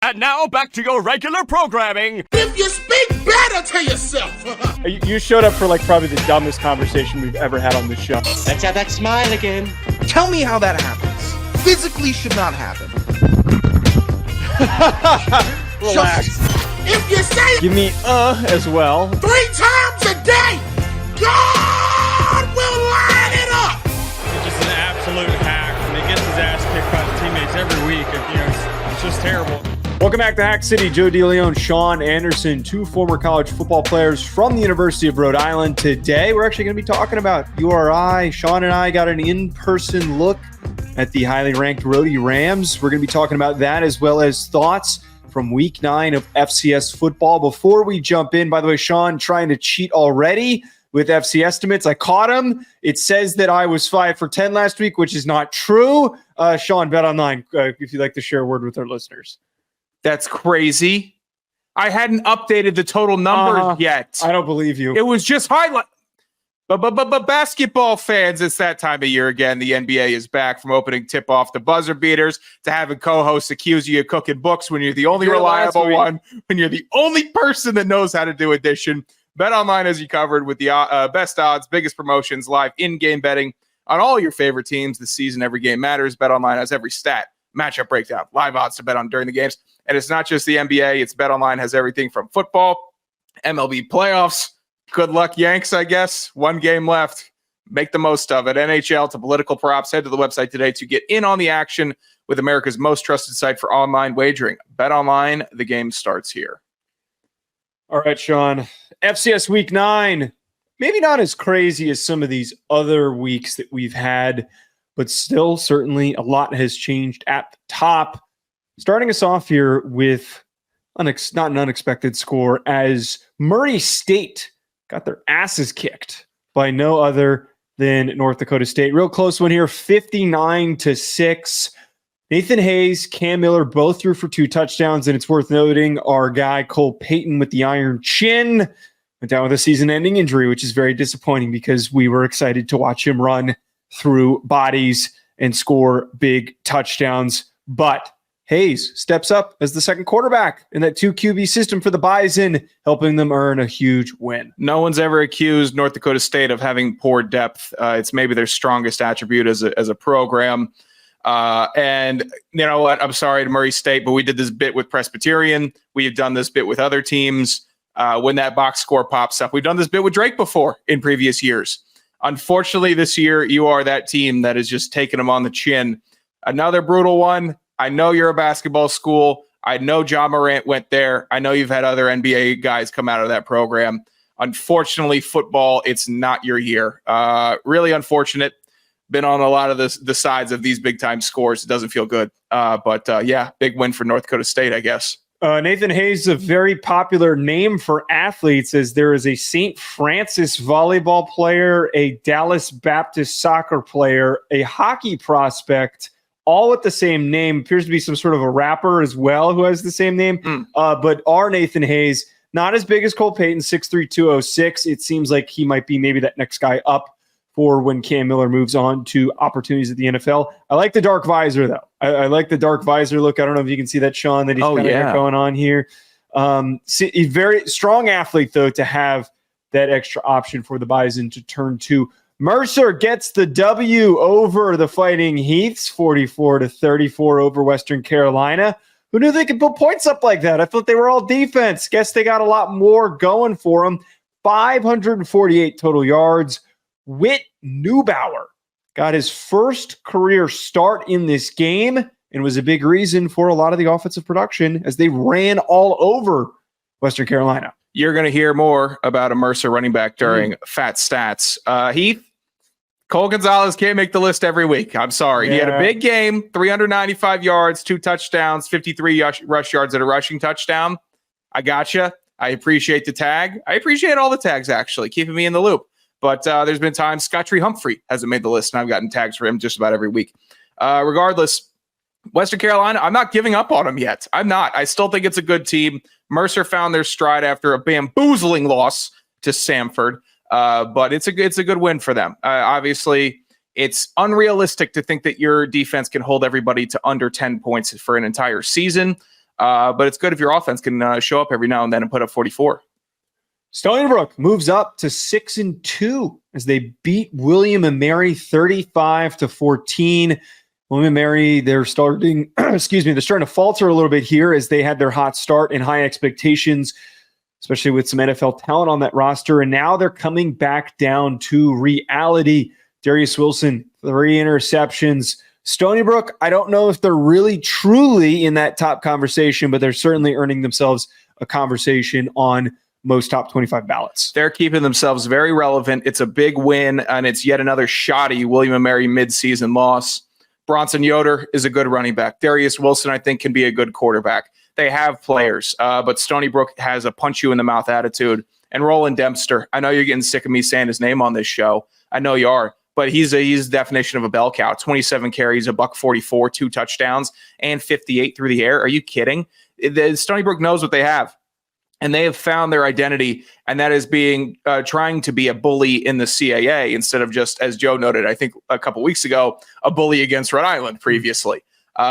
And now back to your regular programming. If you speak better to yourself. You showed up for probably the dumbest conversation we've ever had on this show. Let's have that smile again. Tell me how that happens. Physically should not happen. Relax. If you say Give me as well. 3 times a day, God will line it up. He's just an absolute hack, and he gets his ass kicked by the teammates every week. It's just terrible. Welcome back to Hack City. Joe DeLeone, Sean Anderson, 2 former college football players from the University of Rhode Island. Today, we're actually going to be talking about URI. Sean and I got an in-person look at the highly ranked Rhody Rams. We're going to be talking about that as well as thoughts from week 9 of FCS football. Before we jump in, by the way, Sean trying to cheat already with FC estimates. I caught him. It says that I was 5 for 10 last week, which is not true. Sean, BetOnline, if you'd like to share a word with our listeners. That's crazy. I hadn't updated the total number yet. I don't believe you. It was just highlight. But basketball fans, it's that time of year again. The NBA is back, from opening tip-off to buzzer beaters to having co-hosts accuse you of cooking books when you're the only reliable one, when you're the only person that knows how to do addition. BetOnline has you covered with the best odds, biggest promotions, live in-game betting on all your favorite teams this season. Every game matters. BetOnline has every stat, matchup breakdown, live odds to bet on during the games. And it's not just the NBA. It's BetOnline has everything from football, MLB playoffs. Good luck, Yanks, I guess. 1 game left. Make the most of it. NHL to political props. Head to the website today to get in on the action with America's most trusted site for online wagering. BetOnline, the game starts here. All right, Sean. FCS Week 9. Maybe not as crazy as some of these other weeks that we've had, but still, certainly, a lot has changed at the top. Starting us off here with not an unexpected score, as Murray State got their asses kicked by no other than North Dakota State. Real close one here, 59-6. Nathan Hayes, Cam Miller both threw for 2 touchdowns, and it's worth noting our guy Cole Payton with the iron chin went down with a season-ending injury, which is very disappointing because we were excited to watch him run through bodies and score big touchdowns. But Hayes steps up as the second quarterback in that 2 QB system for the Bison, helping them earn a huge win. No one's ever accused North Dakota State of having poor depth. It's maybe their strongest attribute as a program. And you know what? I'm sorry to Murray State, but we did this bit with Presbyterian. We've done this bit with other teams. When that box score pops up, we've done this bit with Drake before in previous years. Unfortunately, this year, you are that team that is just taking them on the chin. Another brutal one. I know you're a basketball school. I know John Morant went there. I know you've had other NBA guys come out of that program. Unfortunately, football, it's not your year. Really unfortunate. Been on a lot of the sides of these big-time scores. It doesn't feel good. But yeah, big win for North Dakota State, I guess. Nathan Hayes is a very popular name for athletes, as there is a St. Francis volleyball player, a Dallas Baptist soccer player, a hockey prospect, all with the same name. Appears to be some sort of a rapper as well who has the same name. But our Nathan Hayes, not as big as Cole Payton, 6'3", 206. It seems like he might be maybe that next guy up for when Cam Miller moves on to opportunities at the NFL. I like the dark visor, though. I like the dark visor look. I don't know if you can see that, Sean, that he's kind of got going on here. He's very strong athlete, though, to have that extra option for the Bison to turn to. Mercer gets the W over the Fighting Heaths, 44-34 over Western Carolina. Who knew they could put points up like that? I thought they were all defense. Guess they got a lot more going for them. 548 total yards. Whit Neubauer got his first career start in this game and was a big reason for a lot of the offensive production as they ran all over Western Carolina. You're going to hear more about a Mercer running back during Fat Stats. Heath, Cole Gonzalez can't make the list every week. I'm sorry. Yeah. He had a big game, 395 yards, 2 touchdowns, 53 rush yards at a rushing touchdown. I gotcha. I appreciate the tag. I appreciate all the tags, actually, keeping me in the loop. But there's been times Scottree Humphrey hasn't made the list, and I've gotten tags for him just about every week. Regardless, Western Carolina, I'm not giving up on them yet. I'm not. I still think it's a good team. Mercer found their stride after a bamboozling loss to Samford, but it's a good win for them. Obviously, it's unrealistic to think that your defense can hold everybody to under 10 points for an entire season. But it's good if your offense can show up every now and then and put up 44. Stony Brook moves up to 6-2 as they beat William and Mary 35-14. William and Mary, they're starting, they're starting to falter a little bit here as they had their hot start and high expectations, especially with some NFL talent on that roster. And now they're coming back down to reality. Darius Wilson, 3 interceptions. Stony Brook, I don't know if they're really truly in that top conversation, but they're certainly earning themselves a conversation on most top 25 ballots. They're keeping themselves very relevant. It's a big win, and it's yet another shoddy William & Mary midseason loss. Bronson Yoder is a good running back. Darius Wilson, I think, can be a good quarterback. They have players, but Stony Brook has a punch-you-in-the-mouth attitude. And Roland Dempster, I know you're getting sick of me saying his name on this show. I know you are. But he's the definition of a bell cow. 27 carries, $144, 2 touchdowns, and 58 through the air. Are you kidding? Stony Brook knows what they have. And they have found their identity, and that is trying to be a bully in the CAA instead of just, as Joe noted, I think a couple weeks ago, a bully against Rhode Island previously.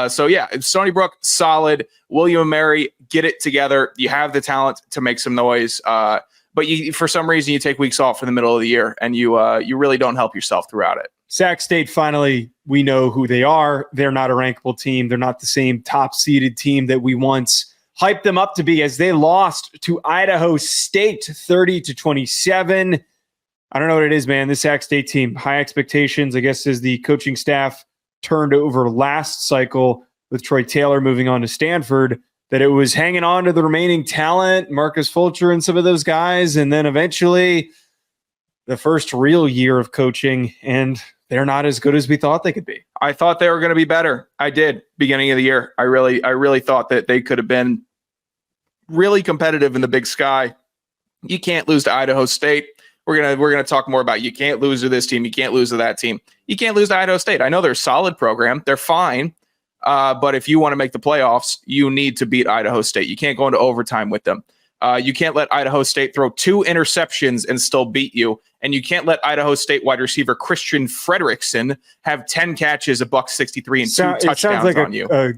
Stony Brook, solid. William & Mary, get it together. You have the talent to make some noise, but for some reason you take weeks off in the middle of the year, and you really don't help yourself throughout it. Sac State, finally, we know who they are. They're not a rankable team. They're not the same top-seeded team that we once hyped them up to be, as they lost to Idaho State 30-27. I don't know what it is, man. This Sac State team, high expectations, I guess, as the coaching staff turned over last cycle with Troy Taylor moving on to Stanford, that it was hanging on to the remaining talent, Marcus Fulcher and some of those guys, and then eventually the first real year of coaching, and they're not as good as we thought they could be. I thought they were going to be better. I did, beginning of the year. I really thought that they could have been really competitive in the Big Sky. You can't lose to Idaho State. We're gonna talk more about you can't lose to this team. You can't lose to that team. You can't lose to Idaho State. I know they're a solid program. They're fine. But if you want to make the playoffs, you need to beat Idaho State. You can't go into overtime with them. You can't let Idaho State throw 2 interceptions and still beat you. And you can't let Idaho State wide receiver Christian Frederickson have 10 catches, $163, and 2 touchdowns on you. A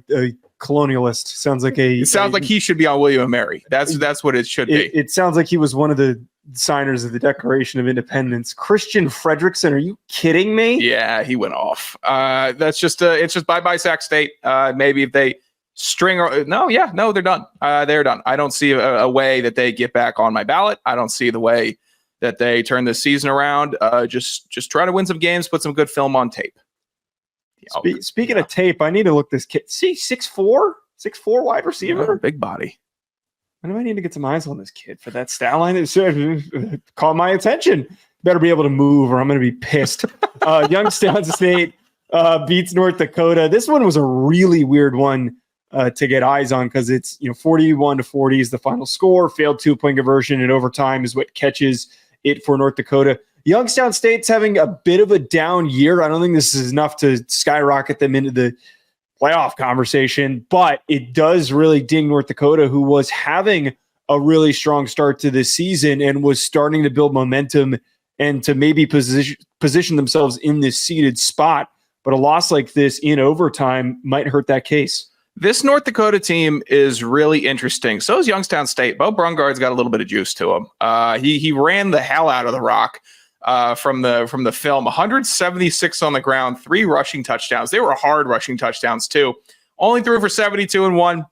colonialist. Sounds like it sounds like he should be on William & Mary. That's what it should be. It sounds like he was one of the signers of the Declaration of Independence. Christian Frederickson, are you kidding me? Yeah, he went off. That's just it's just bye Sac State. Maybe if they string they're done. They're done. I don't see a way that they get back on my ballot. I don't see the way that they turn this season around. Just try to win some games, put some good film on tape. Speaking of tape, I need to look this kid. See, 6'4" wide receiver, big body. When do I need to get some eyes on this kid for that stat line? It caught my attention. Better be able to move, or I'm going to be pissed. Youngstown State beats North Dakota. This one was a really weird one to get eyes on because it's 41-40 is the final score. Failed 2-point conversion in overtime is what catches it for North Dakota. Youngstown State's having a bit of a down year. I don't think this is enough to skyrocket them into the playoff conversation, but it does really ding North Dakota, who was having a really strong start to this season and was starting to build momentum and to maybe position themselves in this seeded spot. But a loss like this in overtime might hurt that case. This North Dakota team is really interesting. So is Youngstown State. Bo Brungard's got a little bit of juice to him. He ran the hell out of the rock from the film. 176 on the ground, 3 rushing touchdowns. They were hard rushing touchdowns too. Only threw for 72 and 1.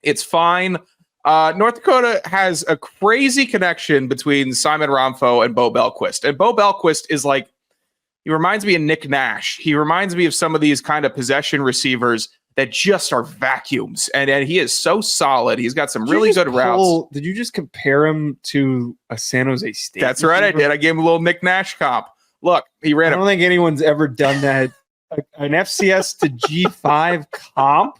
It's fine. North Dakota has a crazy connection between Simon Ramfo and Bo Belquist. And Bo Belquist is like, he reminds me of Nick Nash. He reminds me of some of these kind of possession receivers that just are vacuums. And he is so solid. He's got some really good routes. Did you just compare him to a San Jose State? That's right, I did. I gave him a little Nick Nash comp. Look, he ran I don't think anyone's ever done that. An FCS to G5 comp?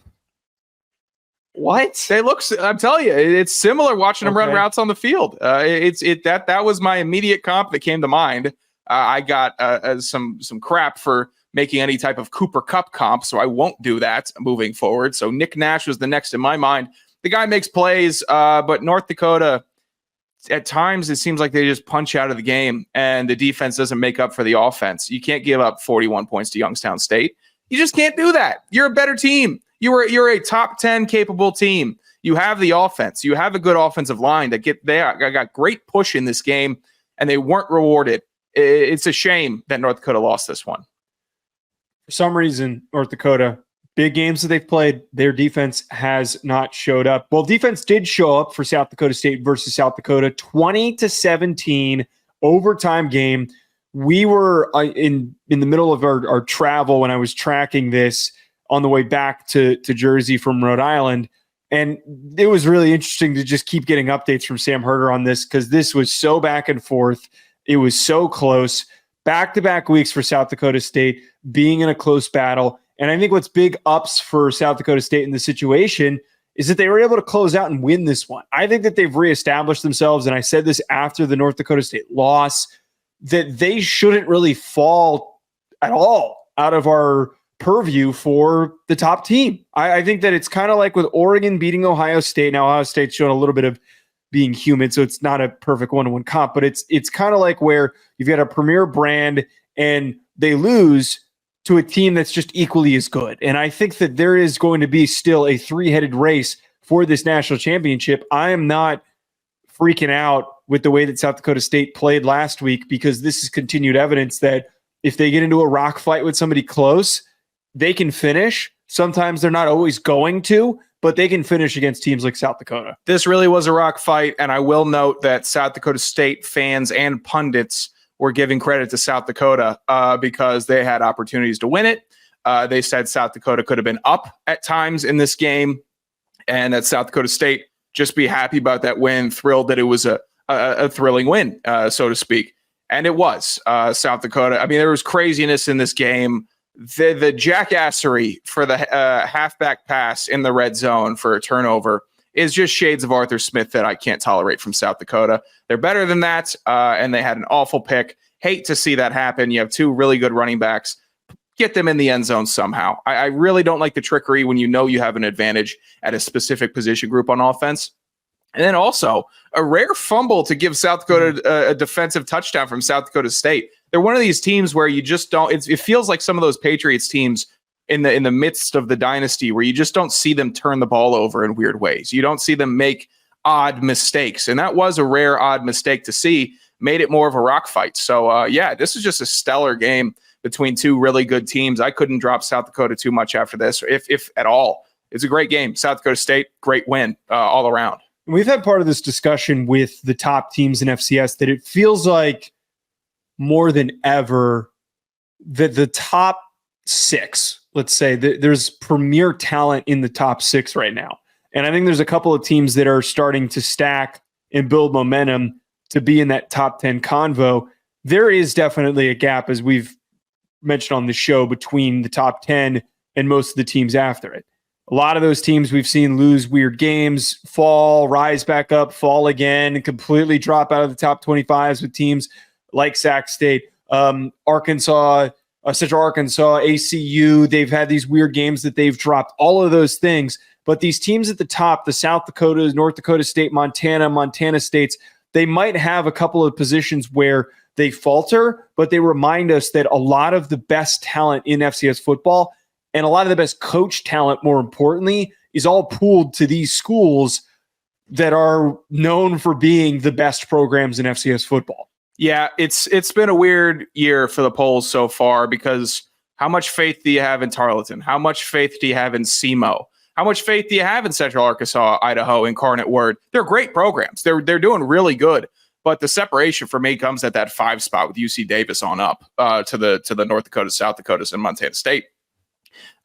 What? They look, I'm telling you, it's similar watching him run routes on the field. That was my immediate comp that came to mind. I got some crap for making any type of Cooper Cup comp, so I won't do that moving forward. So Nick Nash was the next in my mind. The guy makes plays, but North Dakota, at times it seems like they just punch out of the game and the defense doesn't make up for the offense. You can't give up 41 points to Youngstown State. You just can't do that. You're a better team. You're a top 10 capable team. You have the offense. You have a good offensive line that got great push in this game, and they weren't rewarded. It's a shame that North Dakota lost this one. For some reason, North Dakota, big games that they've played, their defense has not showed up. Well, defense did show up for South Dakota State versus South Dakota, 20-17 overtime game. We were in the middle of our travel when I was tracking this on the way back to Jersey from Rhode Island. And it was really interesting to just keep getting updates from Sam Herder on this because this was so back and forth. It was so close. Back-to-back weeks for South Dakota State being in a close battle. And I think what's big ups for South Dakota State in this situation is that they were able to close out and win this one. I think that they've reestablished themselves, and I said this after the North Dakota State loss, that they shouldn't really fall at all out of our purview for the top team. I think that it's kind of like with Oregon beating Ohio State. Now, Ohio State's shown a little bit of being human, so it's not a perfect one-to-one comp, but it's kind of like where you've got a premier brand and they lose to a team that's just equally as good. And I think that there is going to be still a three-headed race for this national championship. I am not freaking out with the way that South Dakota State played last week because this is continued evidence that if they get into a rock fight with somebody close, they can finish. Sometimes they're not always going to, but they can finish against teams like South Dakota. This really was a rock fight, and I will note that South Dakota State fans and pundits were giving credit to South Dakota because they had opportunities to win it. They said South Dakota could have been up at times in this game, and that South Dakota State just be happy about that win, thrilled that it was a thrilling win, so to speak. And it was. South Dakota, I mean, there was craziness in this game. The jackassery for the halfback pass in the red zone for a turnover is just shades of Arthur Smith that I can't tolerate from South Dakota. They're better than that, and they had an awful pick. Hate to see that happen. You have two really good running backs. Get them in the end zone somehow. I really don't like the trickery when you know you have an advantage at a specific position group on offense. And then also a rare fumble to give South Dakota a defensive touchdown from South Dakota State. They're one of these teams where you just don't. It feels like some of those Patriots teams in the midst of the dynasty where you just don't see them turn the ball over in weird ways. You don't see them make odd mistakes, and that was a rare odd mistake to see. Made it more of a rock fight. So yeah, this is just a stellar game between two really good teams. I couldn't drop South Dakota too much after this, if at all. It's a great game. South Dakota State, great win all around. We've had part of this discussion with the top teams in FCS that it feels like more than ever that the top six, let's say, there's premier talent in the top six right now. And I think there's a couple of teams that are starting to stack and build momentum to be in that top 10 convo. There is definitely a gap, as we've mentioned on the show, between the top 10 and most of the teams after it. A lot of those teams we've seen lose weird games, fall, rise back up, fall again, and completely drop out of the top 25s with teams like Sac State, Arkansas, Central Arkansas, ACU. They've had these weird games that they've dropped, all of those things. But these teams at the top, the South Dakotas, North Dakota State, Montana States, they might have a couple of positions where they falter, but they remind us that a lot of the best talent in FCS football and a lot of the best coach talent, more importantly, is all pooled to these schools that are known for being the best programs in FCS football. Yeah, it's been a weird year for the polls so far because how much faith do you have in Tarleton? How much faith do you have in SEMO? How much faith do you have in Central Arkansas, Idaho, Incarnate Word? They're great programs. They're doing really good. But the separation for me comes at that 5 spot with UC Davis on up to the North Dakota, South Dakotas, and Montana State.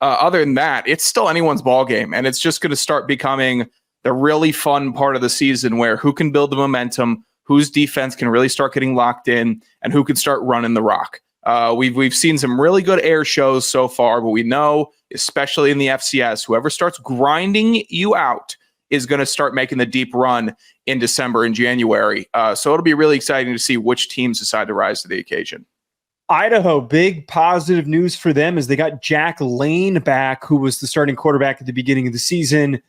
Other than that, it's still anyone's ball game, and it's just going to start becoming the really fun part of the season where who can build the momentum, whose defense can really start getting locked in, and who can start running the rock. We've seen some really good air shows so far, but we know, especially in the FCS, whoever starts grinding you out is going to start making the deep run in December and January. So it'll be really exciting to see which teams decide to rise to the occasion. Idaho, big positive news for them is they got Jack Lane back, who was the starting quarterback at the beginning of the season.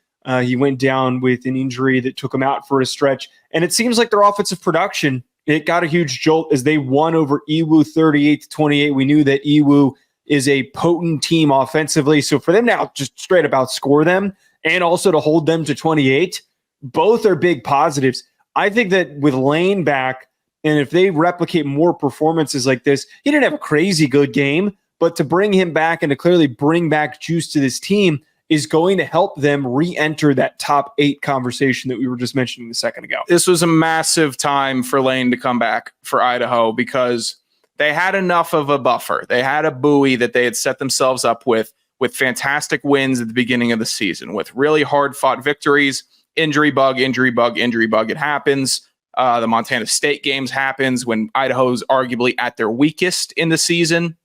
He went down with an injury that took him out for a stretch. And it seems like their offensive production, it got a huge jolt as they won over EWU 38-28. We knew that EWU is a potent team offensively. So for them now, just straight up outscore them and also to hold them to 28. Both are big positives. I think that with Lane back, and if they replicate more performances like this, he didn't have a crazy good game, but to bring him back and to clearly bring back juice to this team is going to help them re-enter that top 8 conversation that we were just mentioning a second ago. This was a massive time for Lane to come back for Idaho because they had enough of a buffer. They had a buoy that they had set themselves up with fantastic wins at the beginning of the season, with really hard-fought victories. Injury bug. It happens. The Montana State games happens when Idaho's arguably at their weakest in the season.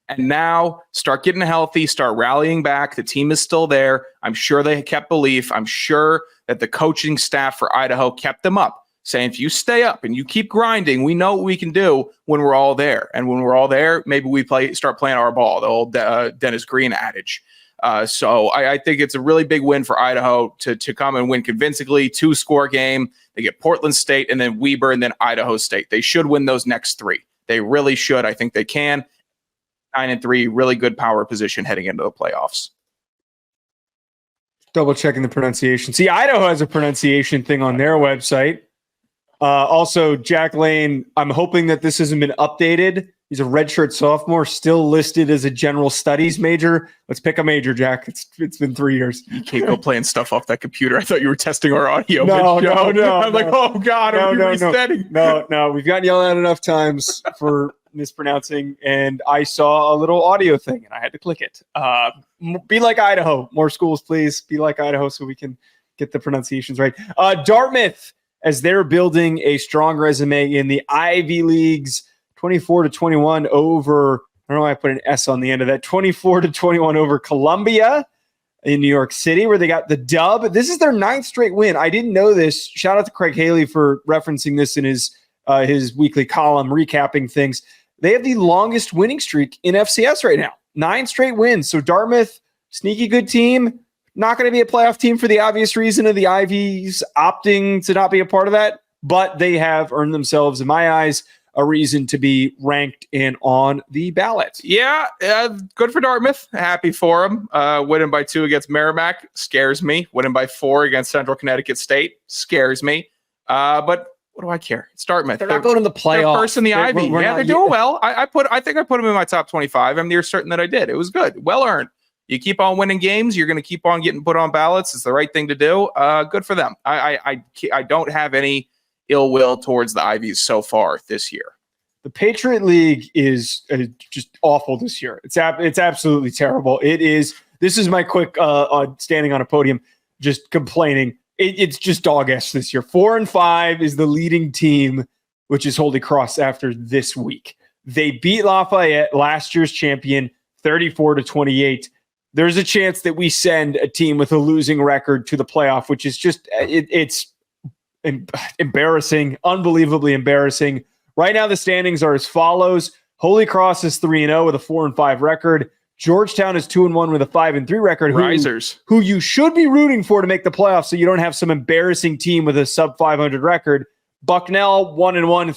And now start getting healthy, start rallying back. The team is still there. I'm sure they kept belief. I'm sure that the coaching staff for Idaho kept them up, saying, if you stay up and you keep grinding, we know what we can do when we're all there. And when we're all there, maybe we start playing our ball, the old Dennis Green adage. So I think it's a really big win for Idaho to come and win convincingly. 2-score game. They get Portland State and then Weber and then Idaho State. They should win those next 3. They really should. I think they can. 9-3, really good power position heading into the playoffs. Double checking the pronunciation. See, Idaho has a pronunciation thing on their website. Also, Jack Lane, I'm hoping that this hasn't been updated. He's a redshirt sophomore, still listed as a general studies major. Let's pick a major, Jack. It's been 3 years. You can't go playing stuff off that computer. I thought you were testing our audio. No. I'm like, oh God, are we resetting? No. We've gotten yelled at enough times for mispronouncing, and I saw a little audio thing, and I had to click it. Be like Idaho. More schools, please. Be like Idaho so we can get the pronunciations right. Dartmouth, as they're building a strong resume in the Ivy Leagues, 24-21 over, I don't know why I put an S on the end of that, 24-21 over Columbia in New York City, where they got the dub. This is their 9th straight win. I didn't know this. Shout out to Craig Haley for referencing this in his weekly column, recapping things. They have the longest winning streak in FCS right now. 9 straight wins. So Dartmouth, sneaky good team. Not going to be a playoff team for the obvious reason of the Ivies opting to not be a part of that. But they have earned themselves, in my eyes, a reason to be ranked and on the ballot. Yeah, good for Dartmouth. Happy for them. Winning by 2 against Merrimack scares me. Winning by 4 against Central Connecticut State scares me. But what do I care? It's Dartmouth. They're not going to the playoffs. They're first in the Ivy. They're doing well. I think I put them in my top 25. I'm near certain that I did. It was good. Well earned. You keep on winning games. You're going to keep on getting put on ballots. It's the right thing to do. Good for them. I don't have any ill will towards the Ivies so far this year. The Patriot League is just awful this year. It's absolutely terrible. It is. This is my quick standing on a podium, just complaining. It's just dog-ass this year. 4-5 is the leading team, which is Holy Cross after this week. They beat Lafayette, last year's champion, 34-28. There's a chance that we send a team with a losing record to the playoff, which is just it's embarrassing, unbelievably embarrassing. Right now, the standings are as follows. Holy Cross is 3-0 with a 4-5 record. Georgetown is 2-1 with a 5-3 record. Risers. Who you should be rooting for to make the playoffs so you don't have some embarrassing team with a sub 500 record. Bucknell 1-1,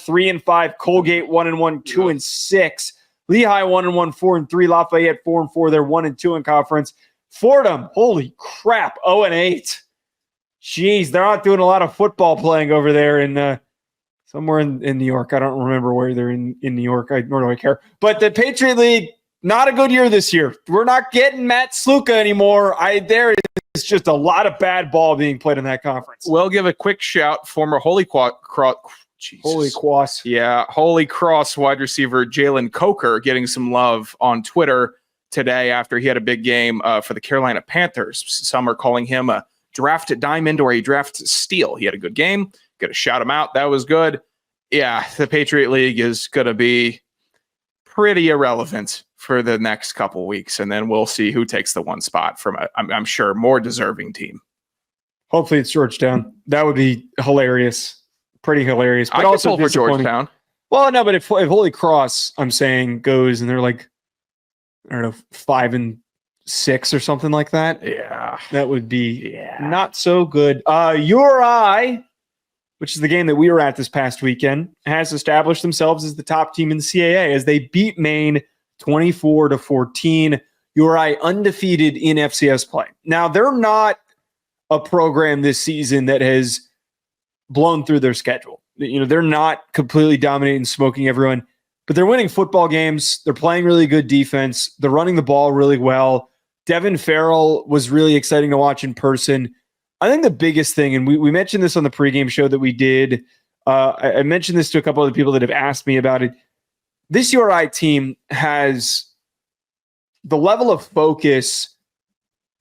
3-5. Colgate 1-1, 2-6. Lehigh 1-1, 4-3. Lafayette 4-4. They're 1-2 in conference. Fordham, holy crap, 0-8. Jeez, they're not doing a lot of football playing over there in somewhere in New York. I don't remember where they're in New York. Nor do I care. But the Patriot League, not a good year this year. We're not getting Matt Sluka anymore. There is just a lot of bad ball being played in that conference. We'll give a quick shout. Former Holy Cross wide receiver Jalen Coker getting some love on Twitter today after he had a big game for the Carolina Panthers. Some are calling him a draft diamond or a draft steal. He had a good game. Got to shout him out. That was good. Yeah, the Patriot League is going to be pretty irrelevant for the next couple weeks, and then we'll see who takes the one spot from I'm sure more deserving team. Hopefully it's Georgetown. That would be hilarious, pretty hilarious. But I also for Georgetown. Well, no, but if Holy Cross, I'm saying, goes and they're like, I don't know, 5-6 or something like that. Yeah, that would be not so good. URI, which is the game that we were at this past weekend, has established themselves as the top team in the CAA as they beat Maine 24-14. URI undefeated in FCS play. Now, they're not a program this season that has blown through their schedule. They're not completely dominating, smoking everyone, but they're winning football games. They're playing really good defense. They're running the ball really well. Devin Farrell was really exciting to watch in person. I think the biggest thing, and we mentioned this on the pregame show that we did, I mentioned this to a couple of the people that have asked me about it. This URI team has the level of focus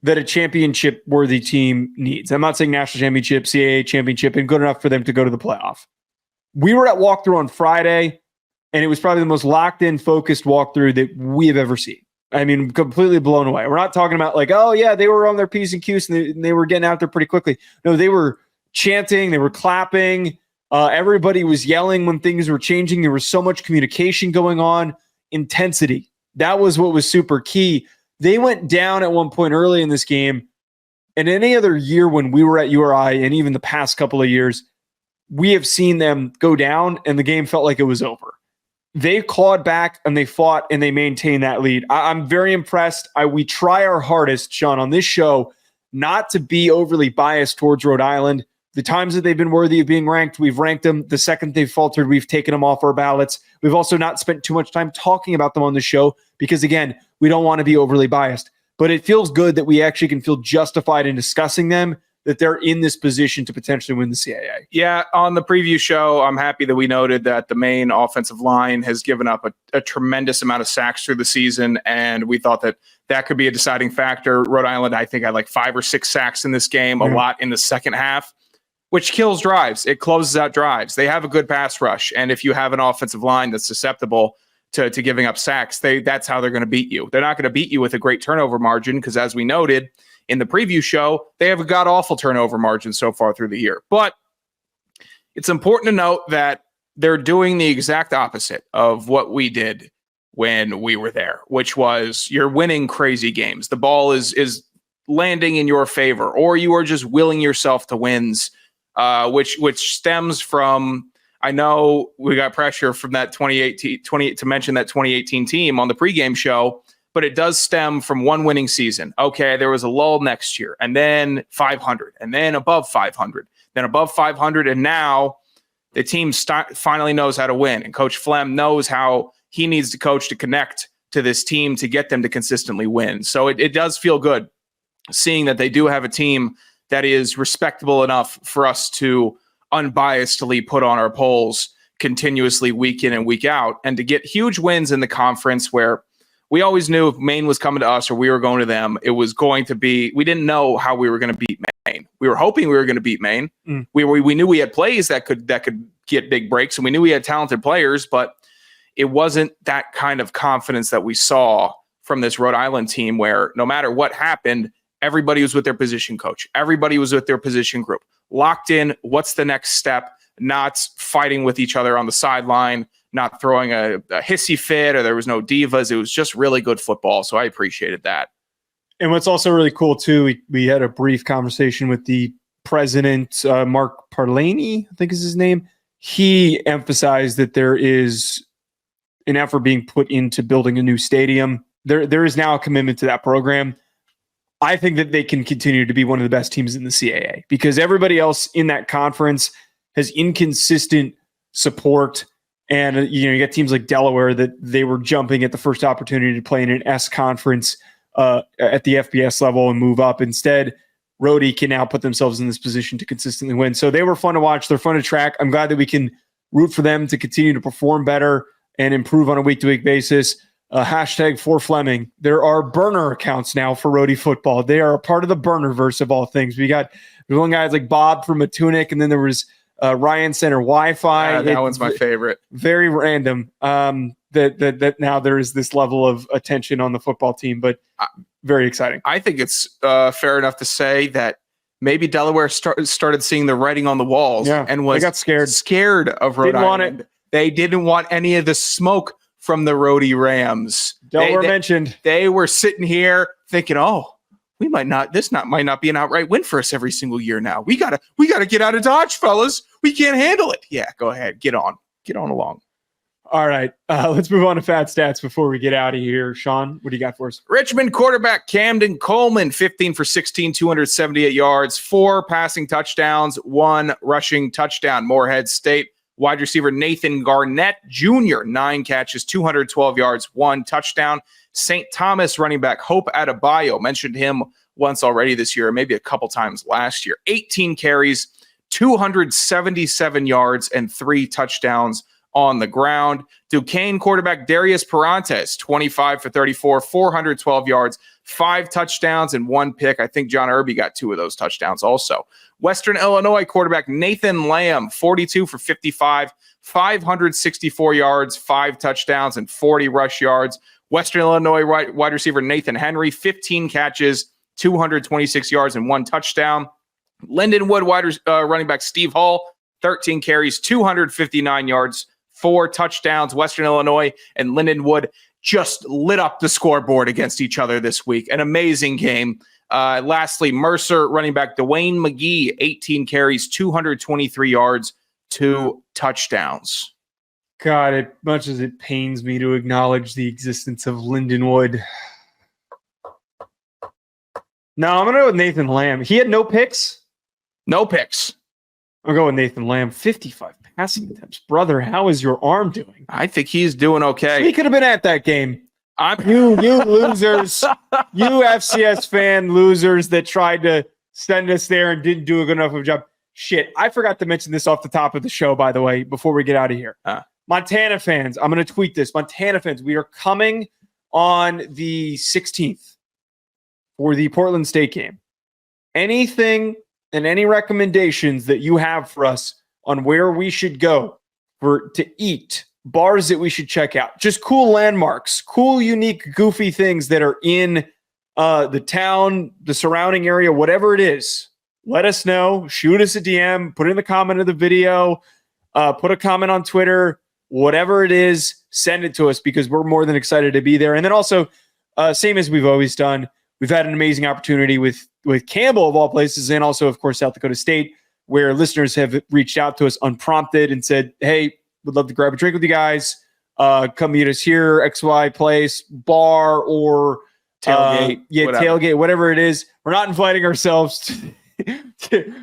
that a championship-worthy team needs. I'm not saying national championship, CAA championship, and good enough for them to go to the playoff. We were at walkthrough on Friday, and it was probably the most locked-in, focused walkthrough that we have ever seen. I mean, completely blown away. We're not talking about like, oh, yeah, they were on their P's and Q's, and they were getting out there pretty quickly. No, they were chanting. They were clapping. Everybody was yelling when things were changing. There was so much communication going on. Intensity. That was what was super key. They went down at one point early in this game, and any other year when we were at URI, and even the past couple of years, we have seen them go down, and the game felt like it was over. They clawed back, and they fought, and they maintained that lead. I'm very impressed. We try our hardest, Sean, on this show, not to be overly biased towards Rhode Island. The times that they've been worthy of being ranked, we've ranked them. The second they've faltered, we've taken them off our ballots. We've also not spent too much time talking about them on the show because, again, we don't want to be overly biased. But it feels good that we actually can feel justified in discussing them, that they're in this position to potentially win the CAA. Yeah, on the preview show, I'm happy that we noted that the main offensive line has given up a tremendous amount of sacks through the season, and we thought that could be a deciding factor. Rhode Island, I think, had like 5 or 6 sacks in this game, a lot in the second half, which kills drives. It closes out drives. They have a good pass rush, and if you have an offensive line that's susceptible to giving up sacks, that's how they're going to beat you. They're not going to beat you with a great turnover margin because, as we noted in the preview show, they have a god-awful turnover margin so far through the year. But it's important to note that they're doing the exact opposite of what we did when we were there, which was you're winning crazy games. The ball is landing in your favor, or you are just willing yourself to wins, which stems from, I know we got pressure from that 2018 to mention that 2018 team on the pregame show, but it does stem from one winning season. Okay, there was a lull next year, and then 500, and then above 500, then above 500, and now the team finally knows how to win, and Coach Flem knows how he needs to coach to connect to this team to get them to consistently win. So it does feel good seeing that they do have a team that is respectable enough for us to unbiasedly put on our polls continuously week in and week out, and to get huge wins in the conference where we always knew if Maine was coming to us or we were going to them, it was going to be, we didn't know how we were going to beat Maine. We were hoping we were going to beat Maine. We knew we had plays that could get big breaks, and we knew we had talented players, but it wasn't that kind of confidence that we saw from this Rhode Island team where no matter what happened, everybody was with their position coach. Everybody was with their position group. Locked in, what's the next step? Not fighting with each other on the sideline, not throwing a hissy fit, or there was no divas. It was just really good football, so I appreciated that. And what's also really cool, too, we had a brief conversation with the president, Mark Parlani, I think is his name. He emphasized that there is an effort being put into building a new stadium. There is now a commitment to that program. I think that they can continue to be one of the best teams in the CAA because everybody else in that conference has inconsistent support. And, you got teams like Delaware that they were jumping at the first opportunity to play in an S conference at the FBS level and move up. Instead, Rhody can now put themselves in this position to consistently win. So they were fun to watch. They're fun to track. I'm glad that we can root for them to continue to perform better and improve on a week-to-week basis. Hashtag for Fleming. There are burner accounts now for Rhody football. They are a part of the burnerverse of all things. We got one guy like Bob from Matunic, and then there was Ryan Center Wi-Fi. Yeah, that one's my favorite. Very random. That now there is this level of attention on the football team, but very exciting. I think it's fair enough to say that maybe Delaware started seeing the writing on the walls and was they got scared of Rhode Island. They didn't want any of the smoke from the Rhody Rams. Delaware mentioned. They were sitting here thinking, might not be an outright win for us every single year now. We gotta get out of Dodge, fellas. We can't handle it. Yeah, go ahead. Get on along. All right. Let's move on to fat stats before we get out of here. Sean, what do you got for us? Richmond quarterback Camden Coleman, 15 for 16, 278 yards, 4 passing touchdowns, 1 rushing touchdown. Morehead State wide receiver Nathan Garnett Jr., 9 catches, 212 yards, 1 touchdown. St. Thomas running back Hope Adebayo, mentioned him once already this year, maybe a couple times last year. 18 carries, 277 yards, and 3 touchdowns on the ground. Duquesne quarterback Darius Perantes, 25 for 34, 412 yards, 5 touchdowns, and 1 pick. I think John Irby got 2 of those touchdowns also. Western Illinois quarterback Nathan Lamb, 42 for 55, 564 yards, 5 touchdowns, and 40 rush yards. Western Illinois wide receiver Nathan Henry, 15 catches, 226 yards, and 1 touchdown. Lindenwood running back Steve Hall, 13 carries, 259 yards, 4 touchdowns. Western Illinois and Lindenwood just lit up the scoreboard against each other this week. An amazing game. Lastly, Mercer running back DeLeone McGee, 18 carries, 223 yards, 2 touchdowns. God, as much as it pains me to acknowledge the existence of Lindenwood. No, I'm going to go with Nathan Lamb. He had no picks? No picks. I'm going with Nathan Lamb. 55 passing attempts. Brother, how is your arm doing? I think he's doing okay. He could have been at that game. You losers. You FCS fan losers that tried to send us there and didn't do a good enough of a job. Shit, I forgot to mention this off the top of the show, by the way, before we get out of here. Montana fans, I'm going to tweet this. Montana fans, we are coming on the 16th for the Portland State game. Anything and any recommendations that you have for us on where we should go to eat, bars that we should check out, just cool landmarks, cool, unique, goofy things that are in the town, the surrounding area, whatever it is, let us know. Shoot us a DM, put it in the comment of the video, put a comment on Twitter, whatever it is, send it to us because we're more than excited to be there. And then also, same as we've always done, we've had an amazing opportunity with Campbell of all places, and also, of course, South Dakota State, where listeners have reached out to us unprompted and said, hey, would love to grab a drink with you guys. Come meet us here, XY place, bar, or tailgate. Tailgate, whatever it is. We're not inviting ourselves to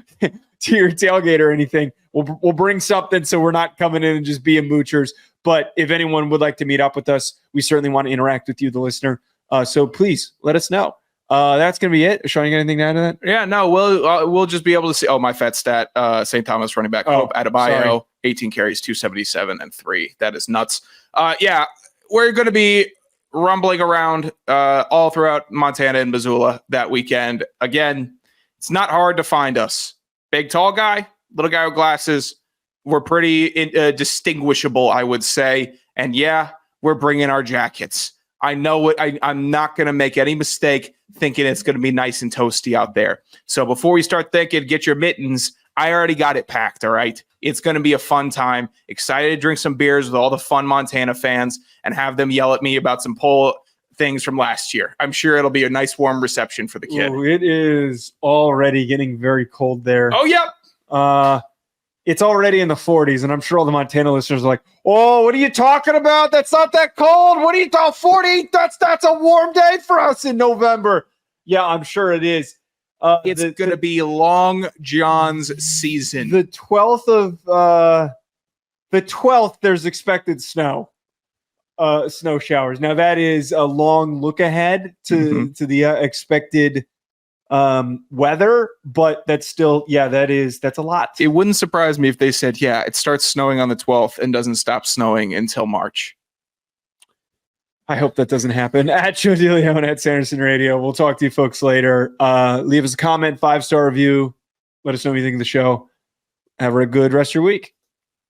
your tailgate or anything. We'll bring something so we're not coming in and just being moochers. But if anyone would like to meet up with us, we certainly want to interact with you, the listener. So please let us know. That's going to be it. Sean, you got anything to add to that? Yeah, no, we'll just be able to see. Oh, my fat stat, St. Thomas running back, Hope Adebayo, 18 carries, 277 and 3. That is nuts. Yeah, we're going to be rumbling around all throughout Montana and Missoula that weekend. Again, it's not hard to find us. Big, tall guy, little guy with glasses. We're pretty distinguishable, I would say. And yeah, we're bringing our jackets. I know it. I'm not going to make any mistake thinking it's going to be nice and toasty out there. So before we start thinking, get your mittens. I already got it packed. All right. It's going to be a fun time. Excited to drink some beers with all the fun Montana fans and have them yell at me about some poll things from last year. I'm sure it'll be a nice warm reception for the kid. Ooh, it is already getting very cold there. Oh, yep. It's already in the 40s, and I'm sure all the Montana listeners are like, oh, what are you talking about? That's not that cold. What are you talking 40? That's a warm day for us in November. Yeah, I'm sure it is. It's going to be Long John's season. The 12th, there's expected snow showers. Now, that is a long look ahead to the expected weather, but that's still, that's a lot. It wouldn't surprise me if they said, it starts snowing on the 12th and doesn't stop snowing until March. I hope that doesn't happen. At Joe DeLeone at Sanderson Radio. We'll talk to you folks later. Leave us a comment, 5-star review. Let us know what you think of the show. Have a good rest of your week.